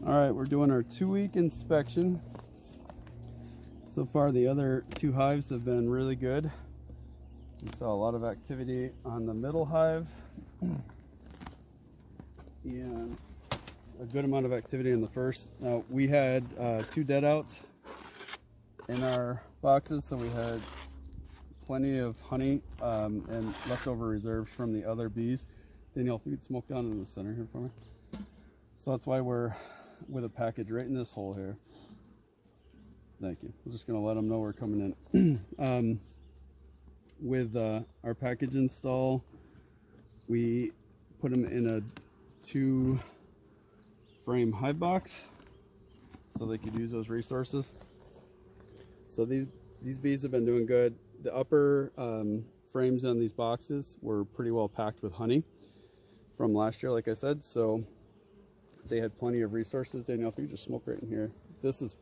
All right, we're doing our 2-week inspection. So far, the other 2 hives have been really good. We saw a lot of activity on the middle hive and a good amount of activity in the first. Now, we had 2 dead outs in our boxes, so we had plenty of honey and leftover reserves from the other bees. Danielle, if you could smoke down in the center here for me. So that's why we're with a package right in this hole here. Thank you. We're just going to let them know we're coming in. With our package install, we put them in a 2-frame hive box so they could use those resources. So these bees have been doing good. The upper frames on these boxes were pretty well packed with honey from last year, like I said, so they had plenty of resources. Danielle, if you just smoke right in here. This is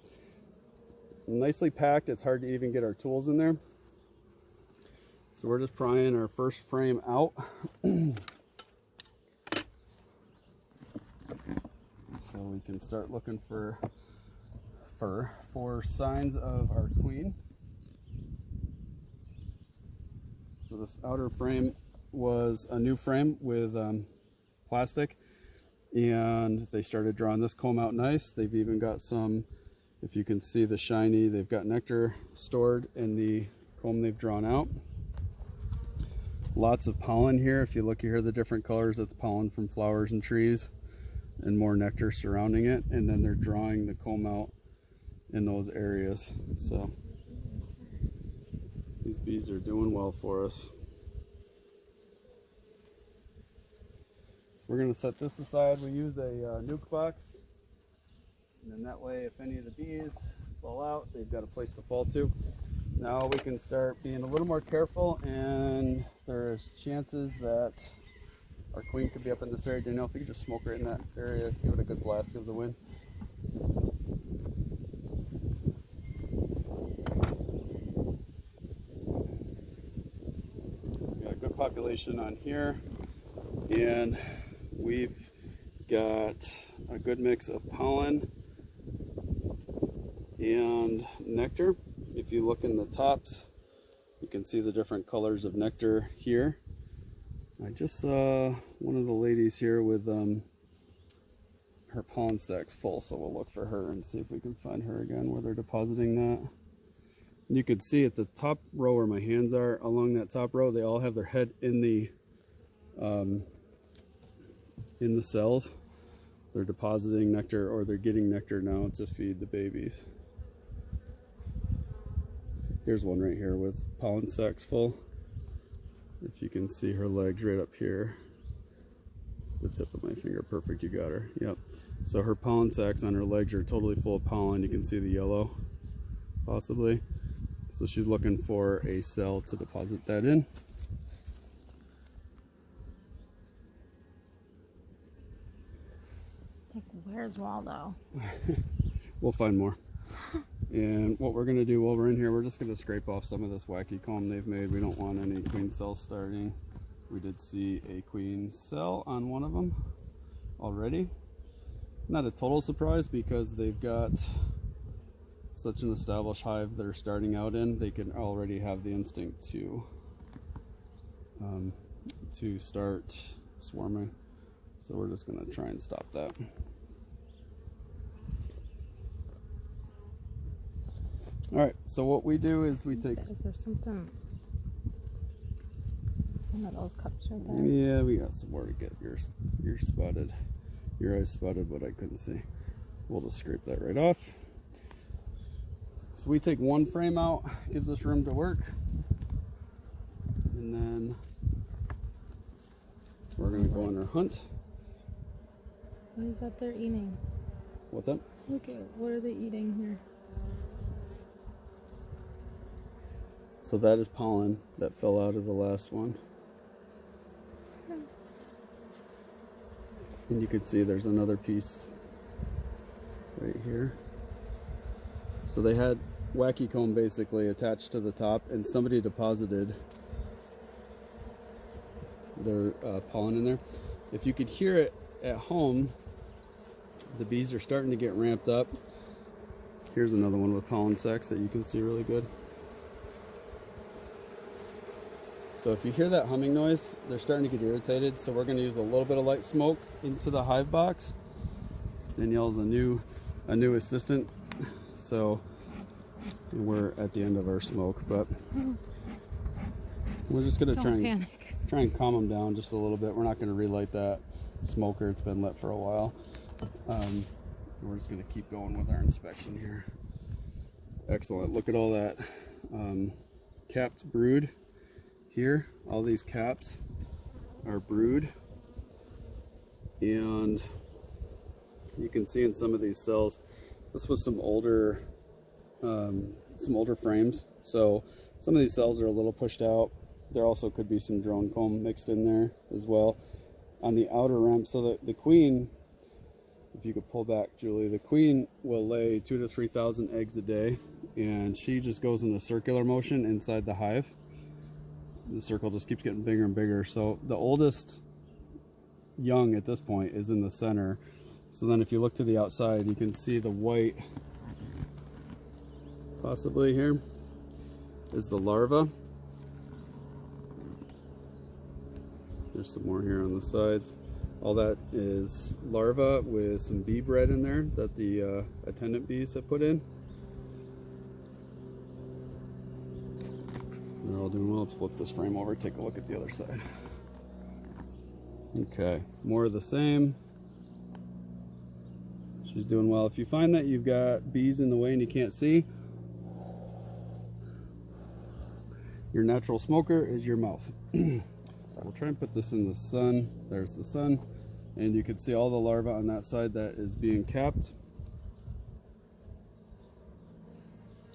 nicely packed. It's hard to even get our tools in there. So we're just prying our first frame out. So we can start looking for signs of our queen. So this outer frame was a new frame with plastic, and they started drawing this comb out nice. They've even got some, if you can see the shiny, they've got nectar stored in the comb they've drawn out. Lots of pollen here. If you look here, the different colors, it's pollen from flowers and trees, and more nectar surrounding it. And then they're drawing the comb out in those areas. So these bees are doing well for us. We're going to set this aside. We use a nuke box, and then that way if any of the bees fall out, they've got a place to fall to. Now we can start being a little more careful, and there's chances that our queen could be up in this area. Danielle, if you could just smoke right in that area, give it a good blast of the wind. We got a good population on here, and we've got a good mix of pollen and nectar. If you look in the tops, you can see the different colors of nectar here. I just saw one of the ladies here with her pollen sacks full, so we'll look for her and see if we can find her again where they're depositing that. And you can see at the top row where my hands are, along that top row, they all have their head in the cells. They're depositing nectar, or they're getting nectar now to feed the babies. Here's one right here with pollen sacs full. If you can see her legs right up here, the tip of my finger, perfect, you got her. Yep. So her pollen sacs on her legs are totally full of pollen. You can see the yellow, possibly. So she's looking for a cell to deposit that in. Like, where's Waldo? We'll find more. And what we're going to do while we're in here, we're just going to scrape off some of this wacky comb they've made. We don't want any queen cells starting. We did see a queen cell on one of them already. Not a total surprise, because they've got such an established hive they're starting out in. They can already have the instinct to start swarming. So we're just going to try and stop that. All right, so what we do is we take... Is there something... One of those cups right there? Yeah, we got some more to get. You're spotted. Your eyes spotted what I couldn't see. We'll just scrape that right off. So we take one frame out, gives us room to work. And then we're going to go on our hunt. What is that they're eating? What's that? Look at, what are they eating here? So that is pollen that fell out of the last one. And you can see there's another piece right here. So they had wacky comb basically attached to the top, and somebody deposited their pollen in there. If you could hear it at home, The bees are starting to get ramped up. Here's another one with pollen sacs that you can see really good. So if you hear that humming noise, they're starting to get irritated. So we're going to use a little bit of light smoke into the hive box. Danielle's a new assistant, so we're at the end of our smoke, but we're just going to try and calm them down just a little bit. We're not going to relight that smoker. It's been lit for a while. We're just going to keep going with our inspection here. Excellent. Look at all that capped brood here. All these caps are brood, and you can see in some of these cells, this was some older frames, so some of these cells are a little pushed out. There also could be some drone comb mixed in there as well on the outer rim. So the queen, if you could pull back, Julie, the queen will lay 2,000 to 3,000 eggs a day, and she just goes in a circular motion inside the hive. The circle just keeps getting bigger and bigger. So the oldest young at this point is in the center. So then if you look to the outside, you can see the white, possibly here, is the larva. There's some more here on the sides. All that is larva with some bee bread in there that the attendant bees have put in. They're all doing well. Let's flip this frame over, take a look at the other side. Okay, more of the same. She's doing well. If you find that you've got bees in the way and you can't see, your natural smoker is your mouth. We'll try and put this in the sun. There's the sun, and you can see all the larvae on that side that is being capped.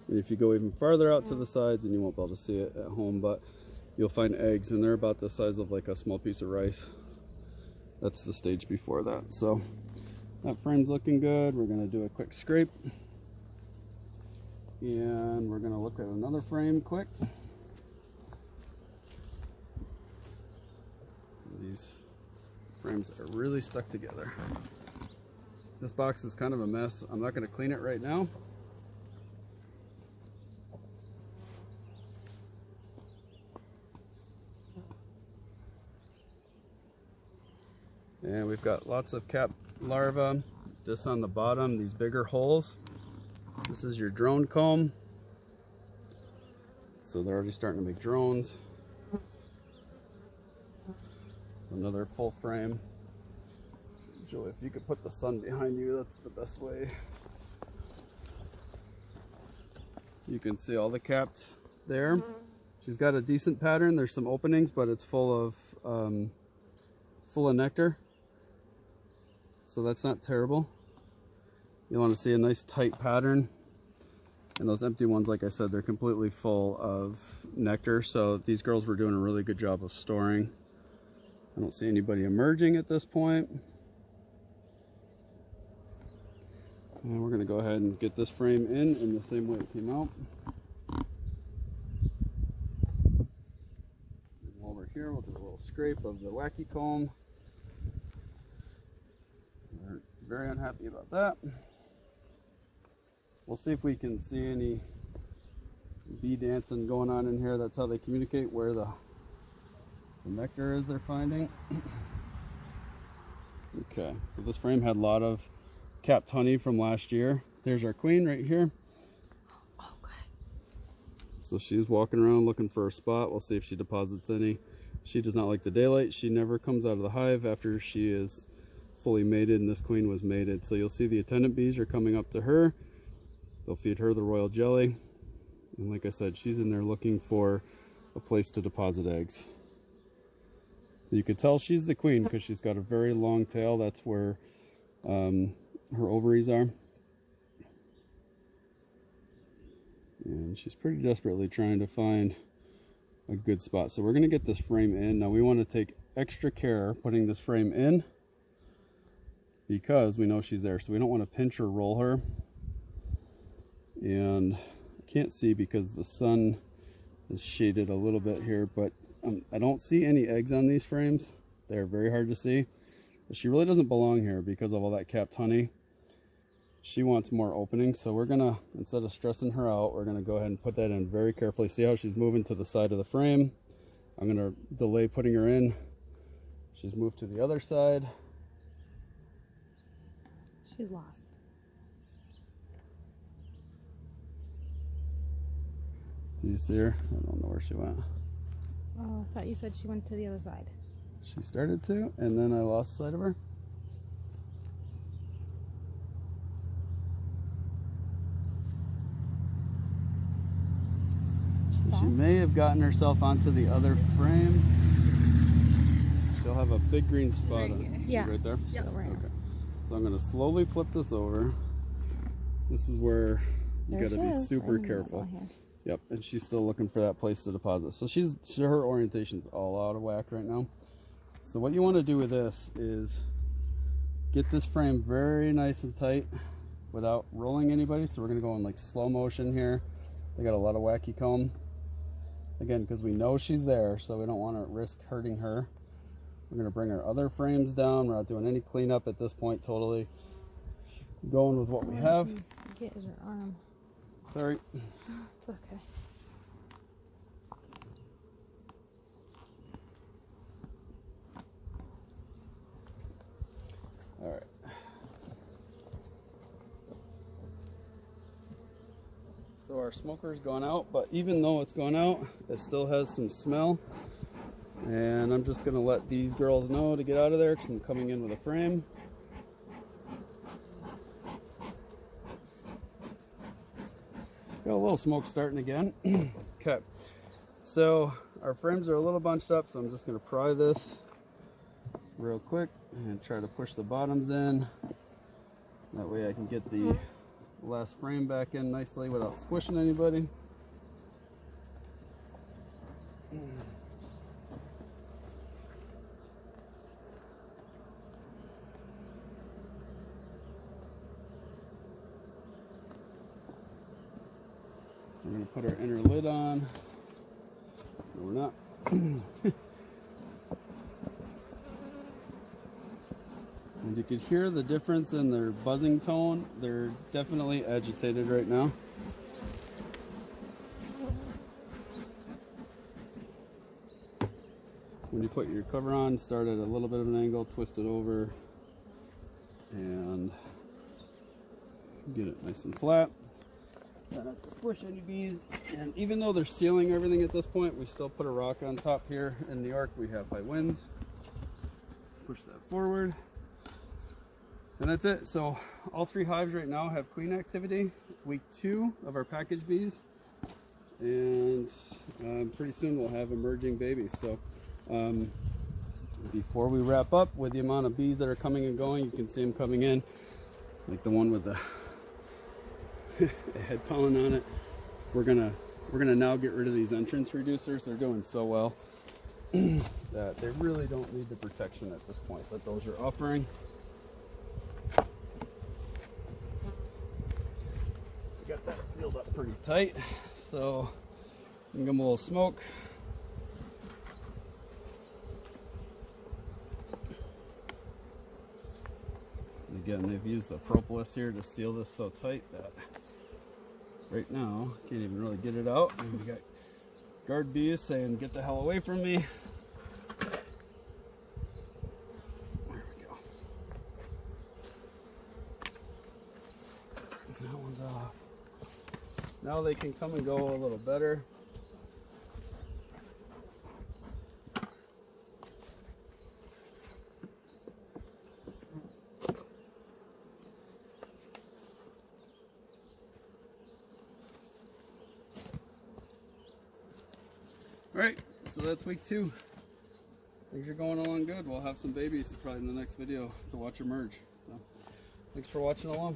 And if you go even farther out to the sides, and you won't be able to see it at home, but you'll find eggs, and they're about the size of like a small piece of rice. That's the stage before that. So that frame's looking good. We're going to do a quick scrape, and we're going to look at another frame quick. These frames are really stuck together. This box is kind of a mess. I'm not going to clean it right now. And we've got lots of capped larvae. This on the bottom, these bigger holes. This is your drone comb. So they're already starting to make drones. Another full frame. Julie, if you could put the sun behind you, that's the best way. You can see all the capped there. She's got a decent pattern. There's some openings, but it's full of nectar. So that's not terrible. You want to see a nice tight pattern. And those empty ones, like I said, they're completely full of nectar. So these girls were doing a really good job of storing. I don't see anybody emerging at this point. And we're going to go ahead and get this frame in the same way it came out. And while we're here, we'll do a little scrape of the wacky comb. We're very unhappy about that. We'll see if we can see any bee dancing going on in here. That's how they communicate where the nectar is they're finding. Okay, so this frame had a lot of capped honey from last year. There's our queen right here. Oh, good. So she's walking around looking for a spot. We'll see if she deposits any. She does not like the daylight. She never comes out of the hive after she is fully mated, and this queen was mated. So you'll see the attendant bees are coming up to her. They'll feed her the royal jelly. And like I said, she's in there looking for a place to deposit eggs. You could tell she's the queen because she's got a very long tail. That's where her ovaries are. And she's pretty desperately trying to find a good spot. So we're going to get this frame in. Now we want to take extra care putting this frame in because we know she's there. So we don't want to pinch or roll her. And I can't see because the sun is shaded a little bit here, but I don't see any eggs on these frames. They're very hard to see. But she really doesn't belong here because of all that capped honey. She wants more opening, so we're gonna, instead of stressing her out, we're gonna go ahead and put that in very carefully. See how she's moving to the side of the frame? I'm gonna delay putting her in. She's moved to the other side. She's lost. Do you see her? I don't know where she went. Oh, I thought you said she went to the other side. She started to, and then I lost sight of her. She may have gotten herself onto the other frame. She'll have a big green spot on it. Yeah. Right there? Yep. Right. Okay. So I'm going to slowly flip this over. This is where you got to be super careful. Yep, and she's still looking for that place to deposit. So her orientation's all out of whack right now. So what you want to do with this is get this frame very nice and tight without rolling anybody. So we're going to go in like slow motion here. They got a lot of wacky comb. Again, because we know she's there, so we don't want to risk hurting her. We're going to bring our other frames down. We're not doing any cleanup at this point, totally going with what we have. Get your arm. Sorry. It's okay. All right. So our smoker's gone out, but even though it's gone out, it still has some smell. And I'm just gonna let these girls know to get out of there because I'm coming in with a frame. Got a little smoke starting again. Okay, so our frames are a little bunched up, so I'm just gonna pry this real quick and try to push the bottoms in. That way I can get the last frame back in nicely without squishing anybody. We're going to put our inner lid on. No, we're not. And you could hear the difference in their buzzing tone. They're definitely agitated right now. When you put your cover on, start at a little bit of an angle, twist it over, and get it nice and flat. Not have to squish any bees. And even though they're sealing everything at this point, we still put a rock on top here. In New York, we have high winds. Push that forward. And that's it. So all 3 hives right now have queen activity. It's week 2 of our package bees. And pretty soon we'll have emerging babies. So before we wrap up with the amount of bees that are coming and going, you can see them coming in. Like the one with the head pollen on it. We're gonna now get rid of these entrance reducers. They're doing so well that they really don't need the protection at this point, but those are offering. Got that sealed up pretty tight, so give them a little smoke. Again, they've used the propolis here to seal this so tight that right now can't even really get it out. And we got guard bees saying, "Get the hell away from me." There we go. That one's off. Now they can come and go a little better. Alright, so that's week 2. Things are going along good. We'll have some babies probably in the next video to watch emerge. So, thanks for watching along.